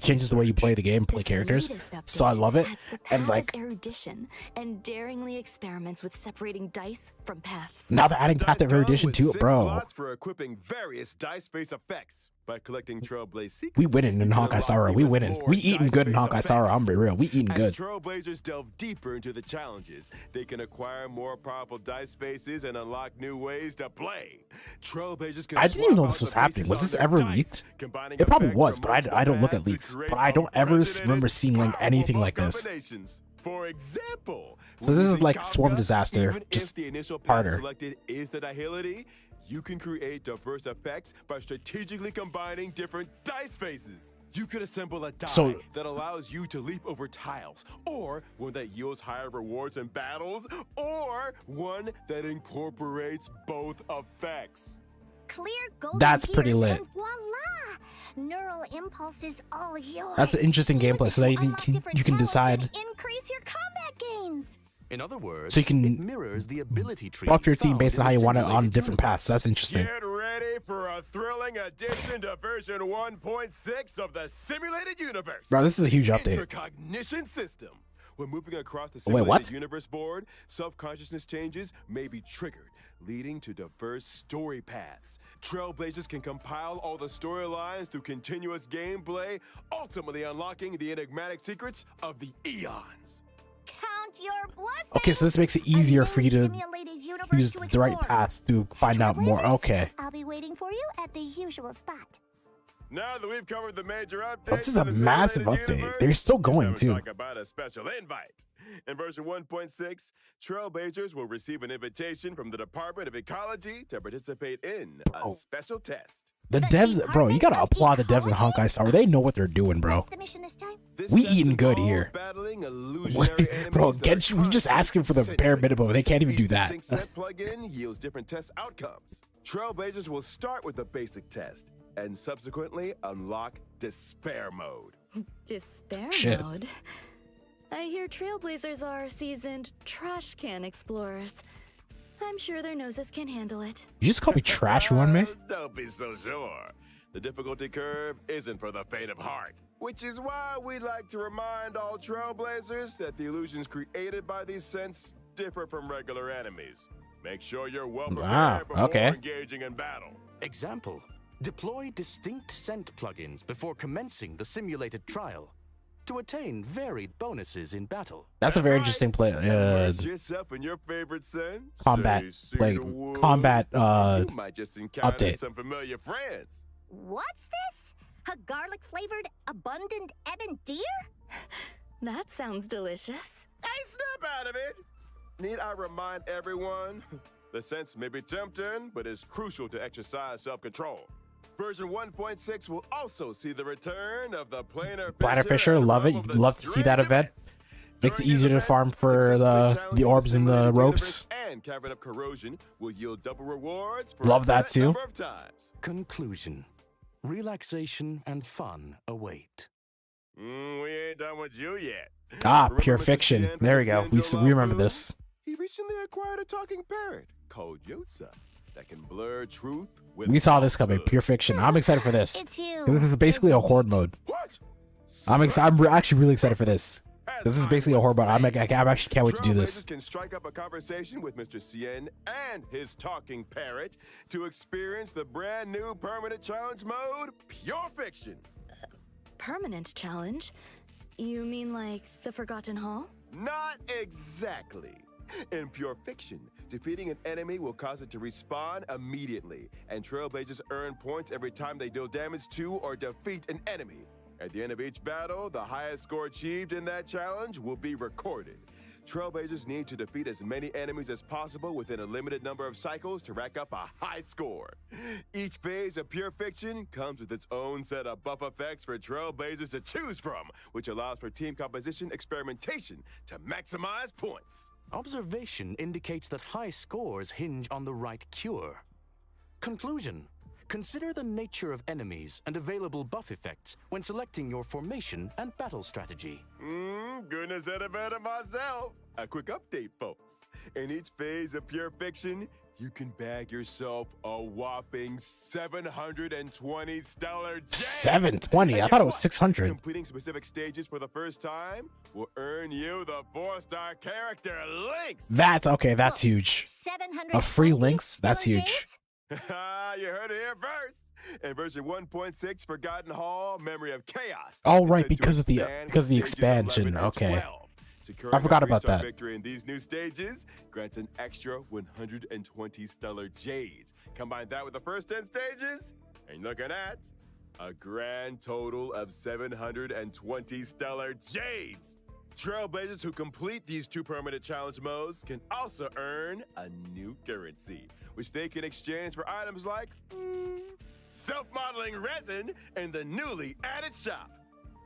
S1: changes the way you play the game, play
S3: This
S1: characters.
S3: latest update
S1: So I love it.
S3: adds the
S1: And
S3: path
S1: like
S3: of erudition and daringly experiments with separating dice from paths.
S1: now they're adding Path of Erudition
S2: with
S1: to it,
S2: 6
S1: bro.
S2: slots for equipping various dice-based effects. By collecting Trailblaze secrets,
S1: We winning in
S2: you can
S1: Honkai
S2: unlock
S1: Star Rail. We
S2: even
S1: winning.
S2: more
S1: We eating good in
S2: dice-based
S1: Honkai Star Rail. I'm
S2: effects.
S1: be real. We eating
S2: As
S1: good.
S2: Trailblazers delve deeper into the challenges, they can acquire more powerful dice faces and unlock new ways to play. Trailblazers can
S1: I didn't even know
S2: swap
S1: this
S2: out
S1: was
S2: the
S1: happening.
S2: pieces
S1: Was
S2: on
S1: this
S2: their
S1: ever
S2: dice,
S1: leaked?
S2: combining
S1: It probably
S2: effects
S1: was,
S2: from
S1: but
S2: multiple
S1: I don't look at
S2: paths to
S1: leaks.
S2: create
S1: But I don't ever
S2: unprecedented,
S1: remember seeing like anything like this.
S2: combinations. For example,
S1: So
S2: when
S1: this is
S2: using
S1: like Swarm
S2: Kafka,
S1: Disaster,
S2: even
S1: just
S2: if the initial path
S1: harder.
S2: selected is the nihility, you can create diverse effects by strategically combining different dice faces. You could assemble a die that allows you to leap over tiles, or one that yields higher rewards in battles, or one that incorporates both effects.
S4: Clear golden
S1: That's pretty
S4: gears
S1: lit.
S4: and voila! Neural impulse is all yours.
S1: That's an interesting
S4: Use
S1: gameplay,
S4: it
S1: so
S4: to
S1: that you
S4: unlock
S1: can
S4: different
S1: decide.
S4: talents and increase your combat gains.
S6: In other words,
S1: So you can
S6: it mirrors the ability tree
S1: Buff your team
S6: found
S1: based
S6: in
S1: on how
S6: the
S1: you want it on
S6: simulated
S1: different paths.
S6: universe.
S1: That's interesting.
S2: Get ready for a thrilling addition to version 1.6 of the simulated universe.
S1: Bro, this is a huge update.
S2: Intercognition system. When moving across the
S1: Wait,
S2: simulated
S1: what?
S2: universe board, self-consciousness changes may be triggered, leading to diverse story paths. Trailblazers can compile all the storylines through continuous gameplay, ultimately unlocking the enigmatic secrets of the eons.
S4: Count your blessings.
S1: Okay, so this makes it easier for you to use the right paths to find out more. Okay.
S4: I'll be waiting for you at the usual spot.
S2: Now that we've covered the major updates,
S1: This is a
S2: in the
S1: massive
S2: simulated
S1: update.
S2: universe,
S1: They're still
S2: it's
S1: going,
S2: time to
S1: too.
S2: Talk about a special invite. In version 1.6, Trailblazers will receive an invitation from the Department of Ecology to participate in a special test.
S1: The devs, bro, you gotta applaud the devs in Honkai Star Rail. They know what they're doing, bro.
S4: What's the mission this time?
S2: This
S1: We
S2: test
S1: eating good
S2: involves
S1: here.
S2: battling illusionary
S1: Bro,
S2: enemies that are
S1: Genshin, we just asking for the bare
S2: constantly.
S1: minimum. They can't even
S2: Each
S1: do that.
S2: distinct set plugin yields different test outcomes. Trailblazers will start with the basic test and subsequently unlock Despair Mode.
S3: Despair
S1: Shit.
S3: mode. I hear Trailblazers are seasoned trash can explorers. I'm sure their noses can handle it.
S1: You just call me trash, Runmei?
S2: Don't be so sure. The difficulty curve isn't for the faint of heart. Which is why we like to remind all trailblazers that the illusions created by these scents differ from regular enemies. Make sure you're well prepared before engaging in battle.
S6: Example: deploy distinct scent plugins before commencing the simulated trial to attain varied bonuses in battle.
S1: That's a very interesting play.
S2: Yourself and your favorite scent.
S1: Combat play. Combat
S2: you might just encounter
S1: update.
S2: some familiar friends.
S4: What's this? A garlic-flavored abundant ebon deer?
S3: That sounds delicious.
S2: Hey, snap out of it! Need I remind everyone? The sense may be tempting, but it's crucial to exercise self-control. Version 1.6 will also see the return of the
S1: Planar Fisher, love it. You'd love to see that event. Makes it easier to farm for the orbs and the ropes.
S2: And Cavern of Corrosion will yield double rewards for
S1: Love that too.
S6: Conclusion: relaxation and fun await.
S2: We ain't done with you yet.
S1: Ah, Pure Fiction. There we go. We remember this.
S2: He recently acquired a talking parrot called Yotza that can blur truth with
S1: We saw this coming. Pure Fiction. I'm excited for this.
S4: It's you.
S1: This is basically a horde mode.
S2: What?
S1: I'm actually really excited for this. This is basically a horde mode. I actually can't wait to do this.
S2: Trailblazers can strike up a conversation with Mr. Cien and his talking parrot to experience the brand new permanent challenge mode, Pure Fiction.
S3: Permanent challenge? You mean like the Forgotten Hall?
S2: Not exactly. In Pure Fiction, defeating an enemy will cause it to respawn immediately, and Trailblazers earn points every time they deal damage to or defeat an enemy. At the end of each battle, the highest score achieved in that challenge will be recorded. Trailblazers need to defeat as many enemies as possible within a limited number of cycles to rack up a high score. Each phase of Pure Fiction comes with its own set of buff effects for Trailblazers to choose from, which allows for team composition experimentation to maximize points.
S6: Observation indicates that high scores hinge on the right cure. Conclusion: consider the nature of enemies and available buff effects when selecting your formation and battle strategy.
S2: Goodness, I'd have better myself. A quick update, folks. In each phase of Pure Fiction, you can bag yourself a whopping 720 stellar gems.
S1: 720? I thought it was 600.
S2: Completing specific stages for the first time will earn you the 4-star character links.
S1: That's huge.
S4: 700
S1: A free links? That's huge.
S2: You heard it here first. In version 1.6, Forgotten Hall, Memory of Chaos.
S1: Oh right, because of the expansion. Okay. I forgot about that.
S2: Victory in these new stages grants an extra 120 stellar jades. Combine that with the first 10 stages, and you're looking at a grand total of 720 stellar jades. Trailblazers who complete these 2 permanent challenge modes can also earn a new currency, which they can exchange for items like self-modeling resin in the newly added shop.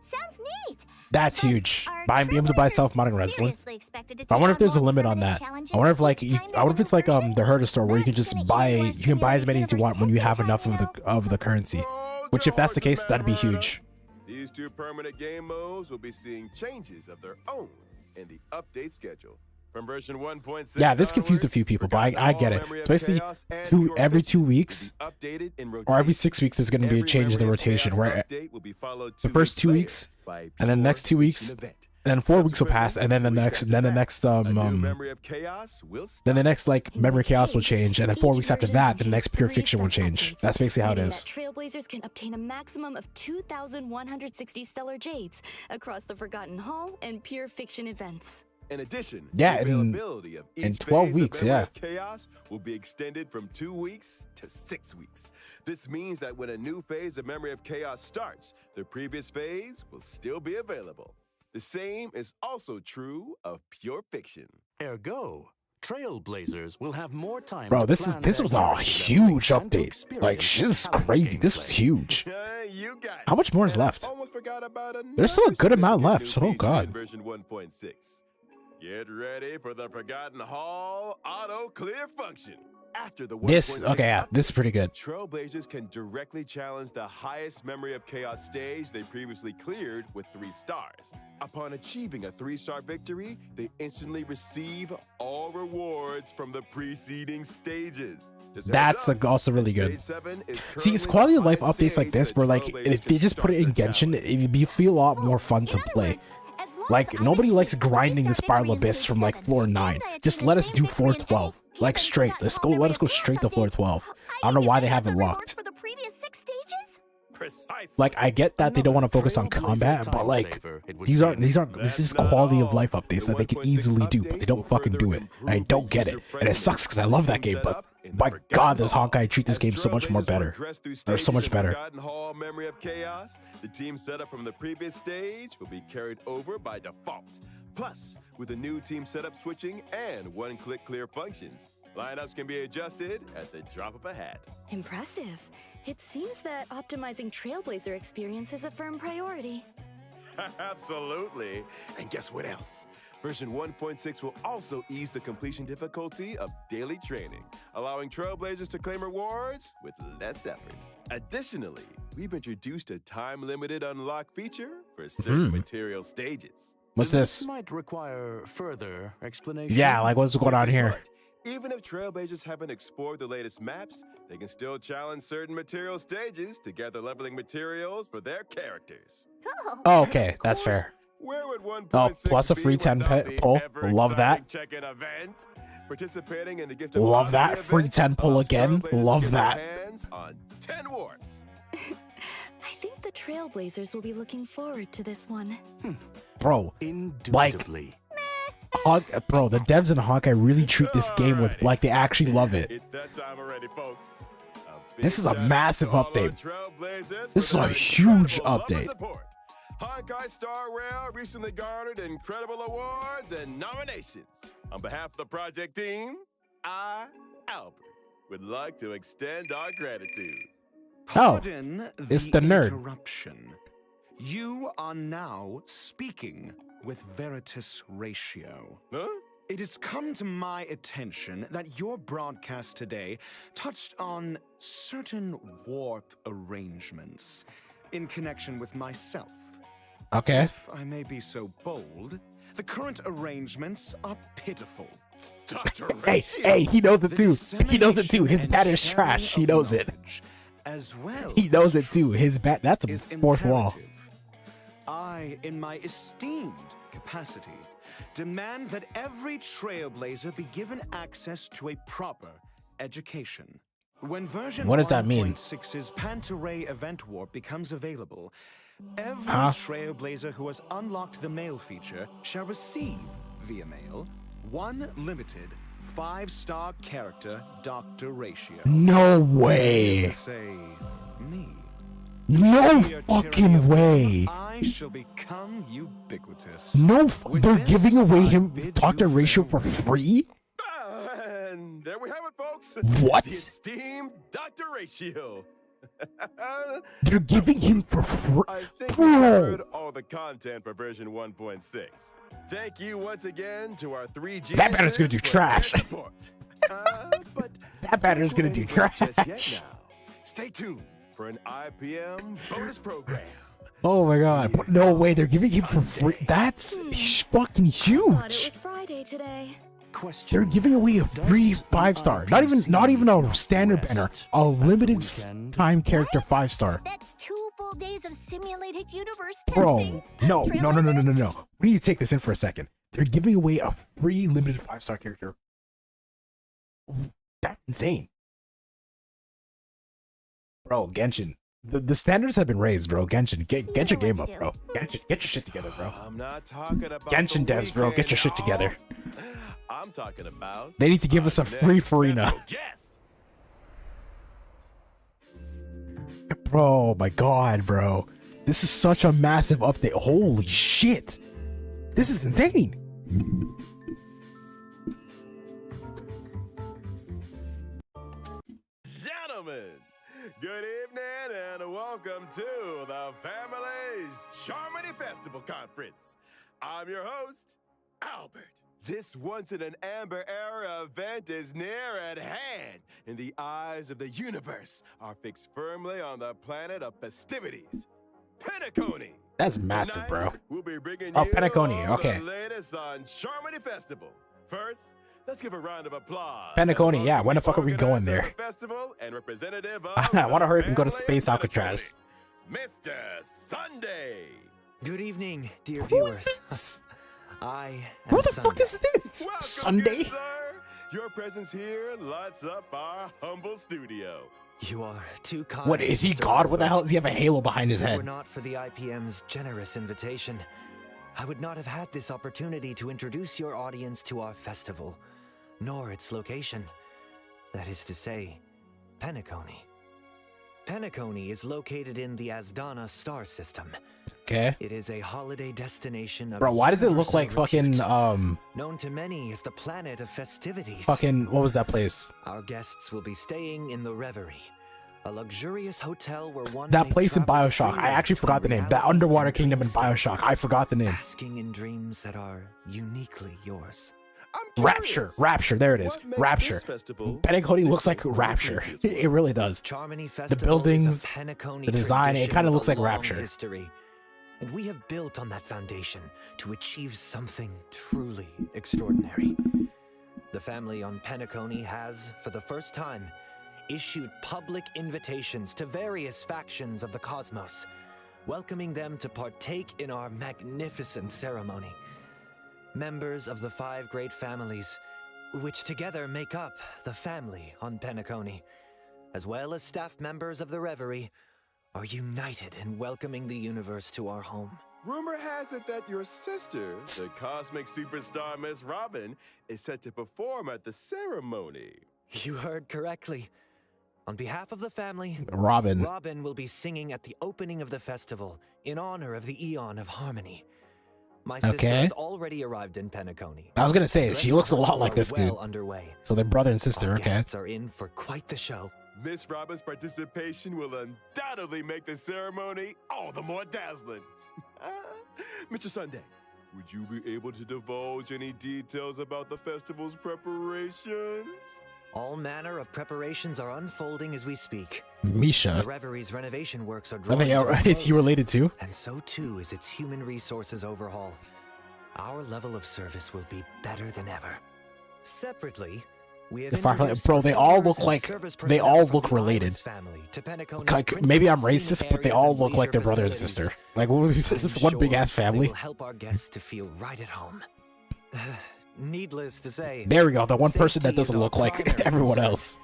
S4: Sounds neat.
S1: That's huge. Being able to buy self-modding resin.
S4: Expected to
S1: I wonder if
S4: take
S1: there's a
S4: on more
S1: limit on that.
S4: permanent
S1: I wonder if
S4: challenges each time
S1: I wonder if
S4: there's
S1: it's
S4: a
S1: like
S4: new
S1: the herder store where you can
S4: version.
S1: just
S4: That's
S1: buy
S4: gonna give
S1: as many as you
S4: Universe
S1: want when you have
S4: testing
S1: enough
S4: time
S1: of the currency. Which if that's the case, that'd be huge.
S2: These 2 permanent game modes will be seeing changes of their own in the update schedule. From version 1.6
S1: Yeah, this confused a few people, but I get it. It's basically every 2 weeks or every 6 weeks there's going to be a change in the rotation where the first 2 weeks and then the next 2 weeks, then 4 weeks will pass, and then the next like Memory of Chaos will change, and then 4 weeks after that, the next Pure Fiction will change. That's basically how it is.
S3: Trailblazers can obtain a maximum of 2,160 stellar jades across the Forgotten Hall and Pure Fiction events.
S2: In addition,
S1: yeah,
S2: the availability of
S1: in
S2: each
S1: 12
S2: phase
S1: weeks,
S2: of Memory
S1: yeah.
S2: of Chaos will be extended from 2 weeks to 6 weeks. This means that when a new phase of Memory of Chaos starts, the previous phase will still be available. The same is also true of Pure Fiction.
S6: Ergo, Trailblazers will have more time.
S1: Bro,
S6: to
S1: this
S6: plan
S1: was
S6: their
S1: a
S6: character
S1: huge
S6: development and to
S1: update. Like,
S6: experience
S1: shit is
S6: challenging
S1: crazy. This was
S6: gameplay.
S1: huge.
S2: You got it.
S1: How much more is
S2: And I
S1: left?
S2: almost forgot about
S1: There's still a
S2: another
S1: good amount
S2: significant
S1: left.
S2: new
S1: Oh,
S2: feature
S1: God.
S2: in version 1.6. Get ready for the Forgotten Hall auto clear function. After the
S1: This
S2: 1.6
S1: okay, yeah,
S2: update,
S1: this is pretty good.
S2: Trailblazers can directly challenge the highest Memory of Chaos stage they previously cleared with 3 stars. Upon achieving a 3-star victory, they instantly receive all rewards from the preceding stages. Just a heads
S1: That's
S2: up,
S1: also really
S2: Stage
S1: good.
S2: 7 is
S1: See, it's
S2: currently
S1: quality
S2: the
S1: of life
S2: highest
S1: updates like
S2: stage
S1: this
S2: that
S1: where like
S2: Trailblazers
S1: if
S2: can
S1: they just put it in
S2: start their
S1: Genshin,
S2: challenge.
S1: it'd feel a lot more fun
S4: In
S1: to
S4: other
S1: play.
S4: words, as long
S1: Like
S4: as
S1: nobody
S4: I
S1: likes
S4: achieve
S1: grinding the
S4: 3-star
S1: Spiral
S4: victory in
S1: Abyss
S4: stage
S1: from like
S4: 7,
S1: floor 9.
S4: and I achieve
S1: Just
S4: the
S1: let us
S4: same
S1: do
S4: victory
S1: floor
S4: in
S1: 12.
S4: any
S1: Like
S4: given
S1: straight.
S4: Forgotten
S1: Let's
S4: Hall
S1: go. Let
S4: Memory
S1: us
S4: of
S1: go
S4: Chaos
S1: straight to floor
S4: update,
S1: 12.
S4: I
S1: I don't know
S4: can
S1: why
S4: get
S1: they
S4: back
S1: have it
S4: the rewards
S1: locked.
S4: for the previous 6 stages?
S2: Precisely.
S1: Like I get that they don't want to focus on
S6: Trailblazer
S1: combat, but
S6: time
S1: like
S6: saver, it would
S1: these aren't
S6: seem.
S1: this is
S2: That's not
S1: quality of
S2: all.
S1: life updates
S2: The
S1: that they can
S2: 1.6
S1: easily do, but they
S2: update
S1: don't
S2: will
S1: fucking
S2: further
S1: do it. And I
S2: improve
S1: don't
S2: the
S1: get it. And it
S2: user-friendliness
S1: sucks because I
S2: of
S1: love
S2: the
S1: that
S2: team
S1: game, but
S2: setup in the
S1: my
S2: Forgotten
S1: god, does
S2: Hall.
S1: Honkai treat this
S2: As
S1: game so much more
S2: Trailblazers will
S1: better.
S2: progress through
S1: Or so
S2: stages
S1: much
S2: in
S1: better.
S2: Forgotten Hall Memory of Chaos, the team setup from the previous stage will be carried over by default. Plus, with the new team setup switching and one-click clear functions, lineups can be adjusted at the drop of a hat.
S3: Impressive. It seems that optimizing Trailblazer experience is a firm priority.
S2: Absolutely. And guess what else? Version 1.6 will also ease the completion difficulty of daily training, allowing Trailblazers to claim rewards with less effort. Additionally, we've introduced a time-limited unlock feature for certain material stages.
S1: What's this?
S6: Might require further explanation.
S1: Yeah, like what's going on
S2: Simply
S1: here?
S2: put, even if Trailblazers haven't explored the latest maps, they can still challenge certain material stages to gather leveling materials for their characters.
S1: Oh, okay,
S2: Of
S1: that's
S2: course,
S1: fair.
S2: where would 1.6
S1: Oh, plus a
S2: be
S1: free 10
S2: without the
S1: pull.
S2: ever
S1: Love that.
S2: exciting check-in event? Participating in the Gift of
S1: Love
S2: Odyssey
S1: that. Free
S2: event
S1: 10 pull
S2: allows
S1: again.
S2: Trailblazers to
S1: Love
S2: get their
S1: that.
S2: hands on 10 warps.
S3: I think the Trailblazers will be looking forward to this one.
S1: Bro,
S6: Indubitably.
S1: bro, the devs in Honkai really treat this game with
S2: Alrighty.
S1: like they actually love it.
S2: It's that time already, folks.
S1: This is a
S2: big shout out
S1: massive
S2: to all our
S1: update.
S2: Trailblazers
S1: This
S2: for
S1: is a
S2: their
S1: huge
S2: incredible love and
S1: update.
S2: support. Honkai Star Rail recently garnered incredible awards and nominations. On behalf of the project team, I, Albert, would like to extend our gratitude.
S7: Pardon
S1: it's the nerd.
S7: interruption. You are now speaking with Veritas Ratio.
S2: Huh?
S7: It has come to my attention that your broadcast today touched on certain warp arrangements in connection with myself.
S1: Okay.
S7: If I may be so bold, the current arrangements are pitiful.
S2: Dr.
S1: Hey,
S2: Ratio.
S1: hey, he knows it
S7: The
S1: too. He knows it too.
S7: dissemination
S1: His
S7: and
S1: bat is
S7: sharing
S1: trash. He
S7: of
S1: knows it.
S7: knowledge, as well
S1: He knows
S7: as
S1: it too. His bat, that's a
S7: is
S1: fourth wall.
S7: imperative. I, in my esteemed capacity, demand that every Trailblazer be given access to a proper education. When version
S1: What does that mean?
S7: 1.6's Pantaray event warp becomes available, every
S1: Huh?
S7: Trailblazer who has unlocked the mail feature shall receive, via mail, one limited 5-star character Dr. Ratio.
S1: No
S7: Needless
S1: way.
S7: to say, me.
S1: No
S7: Sheer tyranny
S1: fucking
S7: of
S1: way.
S7: I shall become ubiquitous.
S1: No,
S7: With
S1: they're
S7: this,
S1: giving away
S7: I
S1: him
S7: bid
S1: Dr.
S7: you
S1: Ratio for
S7: farewell.
S2: And
S1: free?
S2: there we have it, folks.
S1: What?
S2: The esteemed Dr. Ratio.
S1: They're giving him for free?
S2: I think
S1: Bro.
S2: we covered all the content for version 1.6. Thank you once again to our 3 G's.
S1: That batter's gonna do trash.
S2: But
S1: That batter's gonna do
S2: don't go anywhere just
S1: trash.
S2: yet now. Stay tuned for an IPM bonus program.
S1: Oh my god. No way, they're giving him for free. That's fucking
S3: I thought it
S1: huge.
S3: was Friday today.
S6: Question.
S1: They're giving away a free
S6: Does
S1: 5-star.
S6: the
S1: Not even
S6: IPC
S1: a standard banner.
S6: rest
S1: A limited
S6: weekend?
S1: time character 5-star.
S4: That's 2 full days of simulated universe
S1: Bro,
S4: testing.
S1: no.
S4: Trailblazers?
S1: We need to take this in for a second. They're giving away a free limited 5-star character. That's insane. Bro, Genshin. The standards have been raised, bro. Genshin, get your game up, bro. Genshin, get your shit together, bro.
S2: I'm not talking about
S1: Genshin
S2: the
S1: devs, bro, get
S2: weekend,
S1: your shit together.
S2: y'all. I'm talking about.
S1: They need to give us a
S2: our
S1: free
S2: next
S1: Farina.
S2: special guest.
S1: Bro, my god, bro. This is such a massive update. Holy shit. This is insane.
S2: Gentlemen, good evening and welcome to the Family's Charmony Festival Conference. I'm your host, Albert, this once-in-an-amber era event is near at hand, and the eyes of the universe are fixed firmly on the planet of festivities, Penacony.
S1: That's massive, bro.
S2: Tonight, we'll be bringing
S1: Oh,
S2: you
S1: Penacony,
S2: all
S1: okay.
S2: the latest on Charmony Festival. First, let's give a round of applause.
S1: Penacony,
S2: to
S1: yeah,
S2: the
S1: when the fuck are we going
S2: organizer of
S1: there?
S2: the festival and representative of
S1: I want to
S2: the
S1: hurry up and go to
S2: family
S1: Space
S2: of
S1: Alcatraz.
S2: Penacony, Mr. Sunday.
S8: Good evening, dear
S1: Who
S8: viewers.
S1: is this?
S8: I am
S1: Who the
S8: Sunday.
S1: fuck is this?
S2: Welcome,
S1: Sunday?
S2: good sir. Your presence here lights up our humble studio.
S8: You are too kind.
S1: What is he,
S8: Mr.
S1: God? What the
S8: Albert.
S1: hell does he have a halo behind his
S8: If it
S1: head?
S8: were not for the IPM's generous invitation, I would not have had this opportunity to introduce your audience to our festival, nor its location. That is to say, Penacony. Penacony is located in the Asdana star system.
S1: Okay.
S8: It is a holiday destination of
S1: Bro, why does it look
S8: universal
S1: like fucking,
S8: repute, known to many as the planet of festivities.
S1: fucking, what was that place?
S8: Our guests will be staying in the Reverie, a luxurious hotel where one
S1: That
S8: may
S1: place in
S8: travel
S1: Bioshock. I
S8: freely
S1: actually
S8: between
S1: forgot the name. That
S8: reality
S1: underwater
S8: and
S1: kingdom in
S8: dreamscape,
S1: Bioshock. I forgot the name.
S8: basking in dreams that are uniquely yours.
S2: I'm
S1: Rapture.
S2: curious,
S1: Rapture. There it is.
S2: what makes
S1: Rapture.
S2: this festival
S1: Penacony looks like
S2: different from the
S1: Rapture.
S2: previous
S1: It really does.
S8: Charmony Festival
S1: buildings,
S8: is a Penacony
S1: the design, it
S8: tradition
S1: kinda
S8: with
S1: looks
S8: a
S1: like
S8: long
S1: Rapture.
S8: history. And we have built on that foundation to achieve something truly extraordinary. The family on Penacony has, for the first time, issued public invitations to various factions of the cosmos, welcoming them to partake in our magnificent ceremony. Members of the 5 great families, which together make up the family on Penacony, as well as staff members of the Reverie, are united in welcoming the universe to our home.
S2: Rumor has it that your sister, the cosmic superstar Miss Robin, is set to perform at the ceremony.
S8: You heard correctly. On behalf of the family,
S1: Robin.
S8: Robin will be singing at the opening of the festival in honor of the Eon of Harmony. My sister
S1: Okay.
S8: has already arrived in Penacony.
S1: I was gonna say, she looks a lot like this dude.
S8: Well underway.
S1: So they're brother and sister,
S8: Our
S1: okay.
S8: guests are in for quite the show.
S2: Miss Robin's participation will undoubtedly make the ceremony all the more dazzling. Mr. Sunday, would you be able to divulge any details about the festival's preparations?
S8: All manner of preparations are unfolding as we speak.
S1: Misha.
S8: The Reverie's renovation works are
S1: Are
S8: drawing
S1: they,
S8: to a
S1: is he
S8: close,
S1: related to?
S8: and so too is its human resources overhaul. Our level of service will be better than ever. Separately, we have
S1: The Firefly-
S8: introduced
S1: bro, they all
S8: performers
S1: look
S8: and
S1: like-
S8: service
S1: they
S8: personnel
S1: all
S8: from
S1: look
S8: the
S1: related.
S8: Iris family to Penacony's
S1: Like, maybe I'm
S8: principal
S1: racist,
S8: scenic
S1: but they
S8: areas
S1: all
S8: and
S1: look like they're
S8: leisure
S1: brother and
S8: facilities.
S1: sister. Like, what is this? This
S8: I'm
S1: one big ass
S8: sure they
S1: family.
S8: will help our guests to feel right at home. Needless to say,
S1: There we go. The one person that
S8: safety is
S1: doesn't
S8: our
S1: look like
S8: primary
S1: everyone
S8: concern.
S1: else.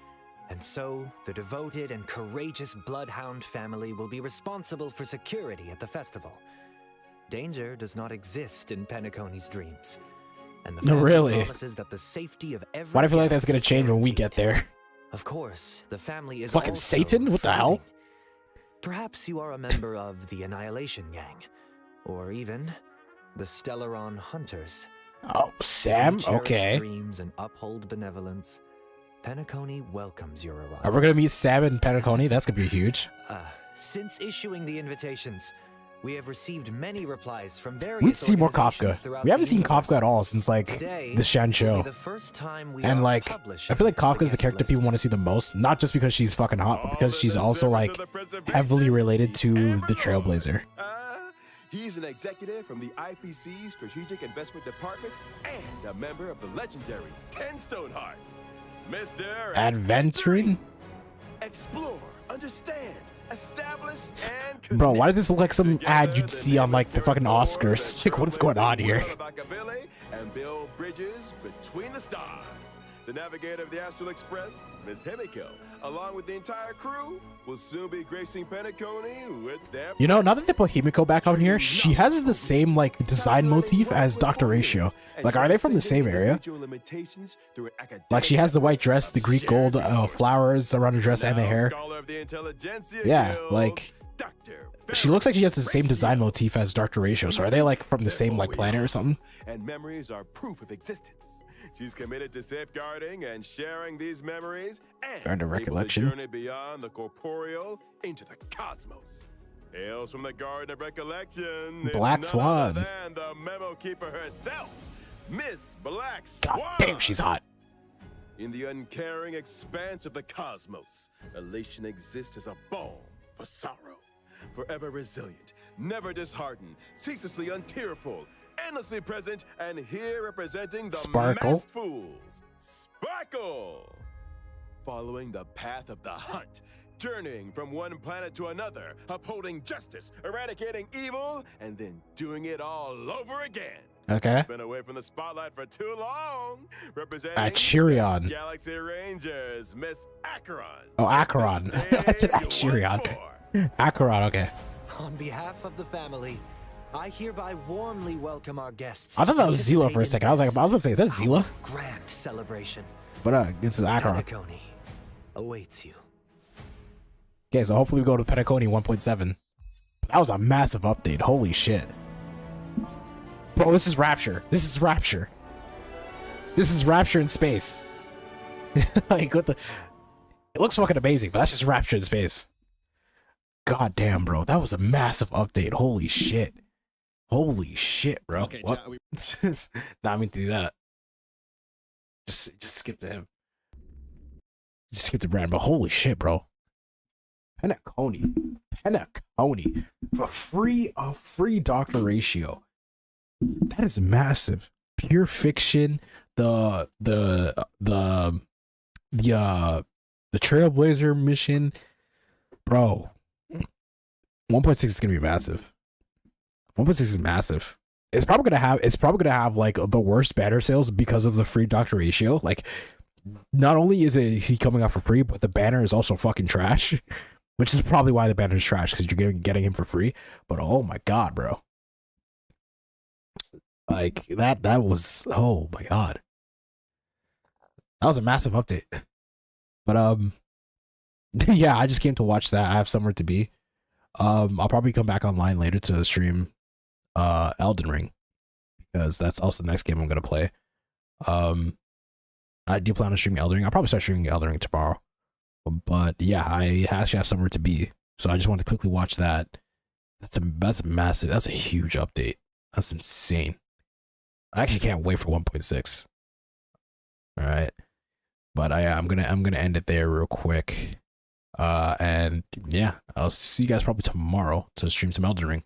S8: And so, the devoted and courageous Bloodhound family will be responsible for security at the festival. Danger does not exist in Penacony's dreams. And the
S1: No,
S8: family
S1: really?
S8: promises that the safety of every
S1: Why do I feel like
S8: guest
S1: that's gonna
S8: is
S1: change when we get
S8: guaranteed.
S1: there?
S8: Of course, the family is
S1: Fucking
S8: also
S1: Satan? What the hell?
S8: forgiving. Perhaps you are a member of the Annihilation Gang, or even the Stellaron Hunters.
S1: Oh, Sam?
S8: If you cherish
S1: Okay.
S8: dreams and uphold benevolence, Penacony welcomes your arrival.
S1: Are we gonna meet Sam and Penacony? That's gonna be huge.
S8: Since issuing the invitations, we have received many replies from various
S1: We need to see more
S8: organizations
S1: Kafka.
S8: throughout
S1: We haven't
S8: the
S1: seen
S8: universe.
S1: Kafka at all since, like,
S8: Today
S1: the Shan
S8: will be
S1: show.
S8: the first time we
S1: And,
S8: are
S1: like,
S8: publishing
S1: I feel like Kafka's the
S8: guest
S1: character people
S8: list.
S1: want to see the most. Not just because she's fucking hot, but because
S2: All
S1: she's
S2: in the
S1: also,
S2: service
S1: like,
S2: of the preservation
S1: heavily related
S2: of
S1: to
S2: Amber
S1: the
S2: Lord.
S1: Trailblazer.
S2: He's an executive from the IPC Strategic Investment Department and a member of the legendary 10 Stonehearts. Mr.
S1: Adventuring?
S2: Explore, understand, establish, and
S1: Bro, why does
S2: connect.
S1: this look like some
S2: Together,
S1: ad you'd
S2: the
S1: see on, like, the
S2: nameless
S1: fucking
S2: world tour
S1: Oscars?
S2: that
S1: Like, what is going on
S2: trailblazes the
S1: here?
S2: world of Machiavelli and build bridges between the stars. The navigator of the Astral Express, Miss Himiko, along with the entire crew, will soon be gracing Penacony with their
S1: You know, now that they put Himiko back on here, she has the same, like, design motif as Dr. Ratio. Like, are they from the same area? Like, she has the white dress, the Greek gold flowers around her dress, and the hair. Yeah, like, she looks like she has the same design motif as Dr. Ratio. So are they, like, from the same, like, planet or something?
S2: And memories are proof of existence. She's committed to safeguarding and sharing these memories and
S1: Earned a
S2: leads the
S1: recollection.
S2: journey beyond the corporeal into the cosmos. Hails from the Garden of Recollection. it's
S1: Black
S2: none
S1: Swan.
S2: other than the memo keeper herself, Miss Black
S1: God
S2: Swan.
S1: damn, she's hot.
S2: In the uncaring expanse of the cosmos, elation exists as a balm for sorrow. Forever resilient, never disheartened, ceaselessly untearful, endlessly present, and here representing the
S1: Sparkle.
S2: masked fools. Sparkle! Following the path of the hunt, journeying from one planet to another, upholding justice, eradicating evil, and then doing it all over again.
S1: Okay.
S2: Been away from the spotlight for too long. Representing
S1: Achirion.
S2: Galaxy Rangers, Miss Acheron.
S1: Oh, Acheron. I said Achirion. Acheron, okay.
S8: On behalf of the family, I hereby warmly welcome our guests.
S1: I thought that was Zila for a second. I was about to say, is that Zila?
S8: Grand celebration.
S1: But this is Acheron.
S8: Penacony awaits you.
S1: Okay, so hopefully we go to Penacony 1.7. That was a massive update. Holy shit. Bro, this is Rapture. This is Rapture. This is Rapture in space. Like, what the... It looks fucking amazing, but that's just Rapture in space. God damn, bro. That was a massive update. Holy shit. Holy shit, bro. Okay, what? Nah, I mean to do that. Just skip to him. Just skip to Brand, but holy shit, bro. Penacony. Penacony. A free doctor ratio. That is massive. Pure fiction. The Trailblazer mission, bro. 1.6 is gonna be massive. 1.6 is massive. It's probably gonna have like the worst banner sales because of the free doctor ratio. Like, not only is he coming out for free, but the banner is also fucking trash. Which is probably why the banner is trash, because you're getting him for free. But oh my god, bro. Like, that was, oh my god. That was a massive update. But yeah, I just came to watch that. I have somewhere to be. I'll probably come back online later to stream Elden Ring, because that's also the next game I'm gonna play. I do plan on streaming Elden Ring. I'll probably start streaming Elden Ring tomorrow. But yeah, I actually have somewhere to be. So I just want to quickly watch that. That's a massive, that's a huge update. That's insane. I actually can't wait for 1.6. All right. But I'm gonna end it there real quick. And yeah, I'll see you guys probably tomorrow to stream some Elden Ring.